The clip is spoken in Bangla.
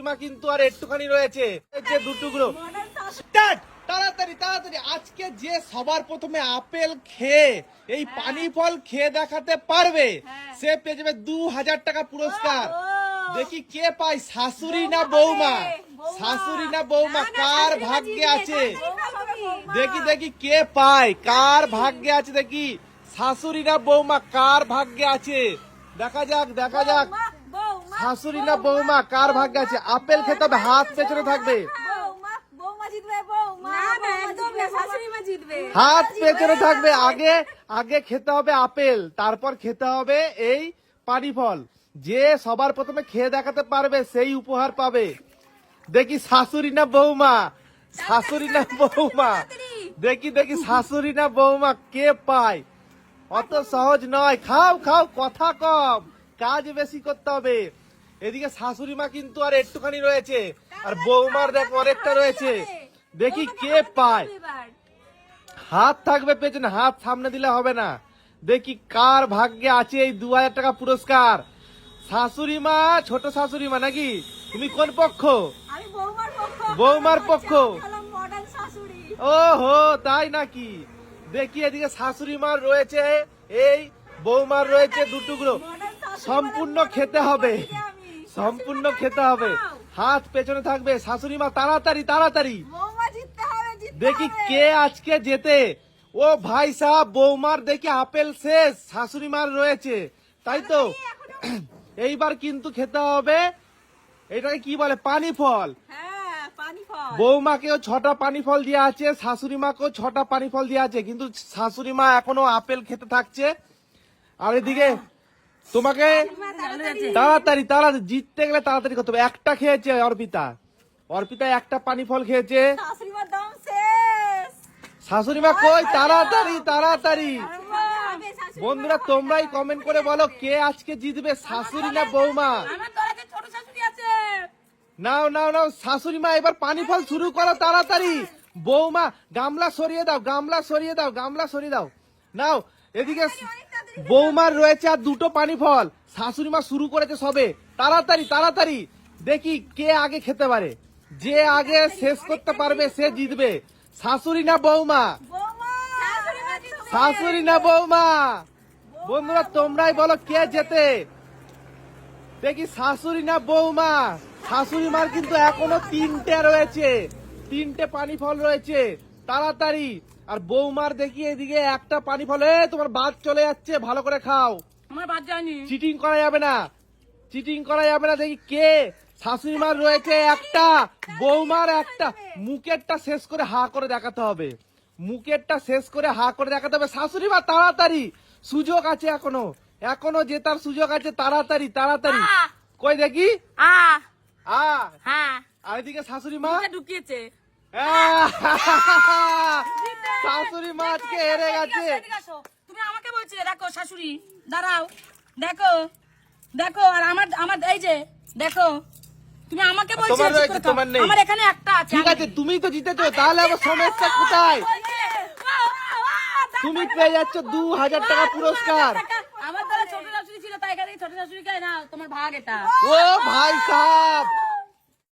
শাশুড়ি মা কিন্তু আর একটুখানি রয়েছে, এই যে দুটুকরো। স্টার্ট, তাড়াতাড়ি তাড়াতাড়ি। আজকে যে সবার প্রথমে আপেল খেয়ে এই পানি ফল খেয়ে দেখাতে পারবে সে পেয়ে যাবে 2000 টাকা পুরস্কার। দেখি কে পায়, শাশুড়ি না বৌমা? শাশুড়ি না বৌমা, কার ভাগ্যে আছে? দেখি দেখি কে পায়, কার ভাগ্যে আছে দেখি, শাশুড়ি না বৌমা, কার ভাগ্যে আছে? দেখা যাক দেখা যাক, শাশুড়ি না বৌমা কার ভাগ্যে আছে? আপেল খেতে হবে, হাত পেছনে থাকবে, হাত পেছনে থাকবে। আগে আগে খেতে হবে আপেল, তারপর খেতে হবে এই পানি ফল। যে সবার প্রথমে খেয়ে দেখাতে পারবে সেই উপহার পাবে। দেখি শাশুড়ি না বৌমা, শাশুড়ি না বৌমা, দেখি দেখি শাশুড়ি না বৌমা কে পায়। অত সহজ নয়, খাও খাও, কথা কম, কাজ বেশি করতে হবে। এদিকে শাশুড়ি মা কিন্তু আর একটুখানি রয়েছে, আর বৌমার দেখ অনেকটা রয়েছে। দেখি কে পায়, হাত থাকবে পেছনে, হাত সামনে দিলে হবে না। দেখি কার ভাগ্যে আছে এই 2000 টাকা পুরস্কার। শাশুড়ি মা, ছোট শাশুড়ি মা নাকি? তুমি কোন পক্ষ? বৌমার পক্ষ। ওহো, তাই নাকি? দেখি এদিকে শাশুড়ি মার রয়েছে, এই বৌমার রয়েছে দুটুকরো। সম্পূর্ণ খেতে হবে, সম্পূর্ণ খেতে হবে, হাত পেছনে থাকবে। শাশুড়ি মা তাড়াতাড়ি তাড়াতাড়ি, দেখি কে আজকে জেতে। ও ভাই সাহেব, বৌমার দেখি আপেল শেষ, শাশুড়ি মার রয়েছে, তাই তো? এইবার কিন্তু খেতে হবে, এটাকে কি বলে, পানি ফল। বৌমাকেও 6টা পানি ফল দেওয়া আছে, শাশুড়ি মাকেও 6টা পানি ফল দেওয়া আছে, কিন্তু শাশুড়ি মা এখনো আপেল খেতে থাকছে। আর এদিকে তোমাকে তাড়াতাড়ি তাড়াতাড়ি জিততে গেলে তাড়াতাড়ি করতে হবে। একটা খেয়েছে অর্পিতা, অর্পিতা একটা পানি ফল খেয়েছে। শাশুড়ি মা কই, তাড়াতাড়ি তাড়াতাড়ি। বন্ধুরা তোমরাই কমেন্ট করে বলো কে আজকে জিতবে, শাশুড়ি না বৌমা? নাও নাও নাও, শাশুড়ি মা এবার পানি ফল শুরু করো তাড়াতাড়ি। বৌমা গামলা সরিয়ে দাও, গামলা সরিয়ে দাও, গামলা সরিয়ে দাও। নাও এদিকে বৌমার রয়েছে আর 2টো পানি ফল, শাশুড়ি মা শুরু করেছে সবে। তাড়াতাড়ি তাড়াতাড়ি, দেখি কে আগে খেতে পারে। যে আগে শেষ করতে পারবে সে জিতবে। শাশুড়ি না বৌমা? শাশুড়ি না বৌমা? বন্ধুরা তোমরাই বলো কে জেতে। দেখি শাশুড়ি না বৌমা? শাশুড়ি মার কিন্তু এখনো 3টে রয়েছে, 3টে পানি ফল রয়েছে, তাড়াতাড়ি। আর বৌমার দেখি এদিকে একটা পানি ফল। তোমার বাদ চলে যাচ্ছে, ভালো করে খাও, আমার বাদ যায়নি। চিটিং করা যাবে না, চিটিং করা যাবে না। দেখি কে, শাশুড়ি মার রয়েছে একটা, বৌমার একটা। মুখেরটা শেষ করে হা করে দেখাতে হবে, মুখেরটা শেষ করে হা করে দেখাতে হবে। শাশুড়ি মা তাড়াতাড়ি, সুযোগ আছে এখনো, এখনো জেতার সুযোগ আছে, তাড়াতাড়ি তাড়াতাড়ি। কই দেখি, আর এদিকে শাশুড়ি মা ঢুকিয়েছে। শাশুড়ি মা আজকে হেরে গেছে। তুমি আমাকে বলছো দেখো শাশুড়ি, দাঁড়াও, দেখো দেখো, আর আমার আমার এই যে দেখো, তুমি আমাকে বলছো তোমার রয়েছে, তোমার নেই। আমার এখানে একটা আছে। ঠিক আছে, তুমি তো জিতেছো, তাহলে আবার সমস্যা কোথায়? তুমি পেয়ে যাচ্ছ 2000 টাকা পুরস্কার। আমার দ্বারা ছোট শাশুড়ি ছিল, তাই এখানে ছোট শাশুড়ি খায় না, তোমার ভাগ এটা। ও ভাই সাহেব,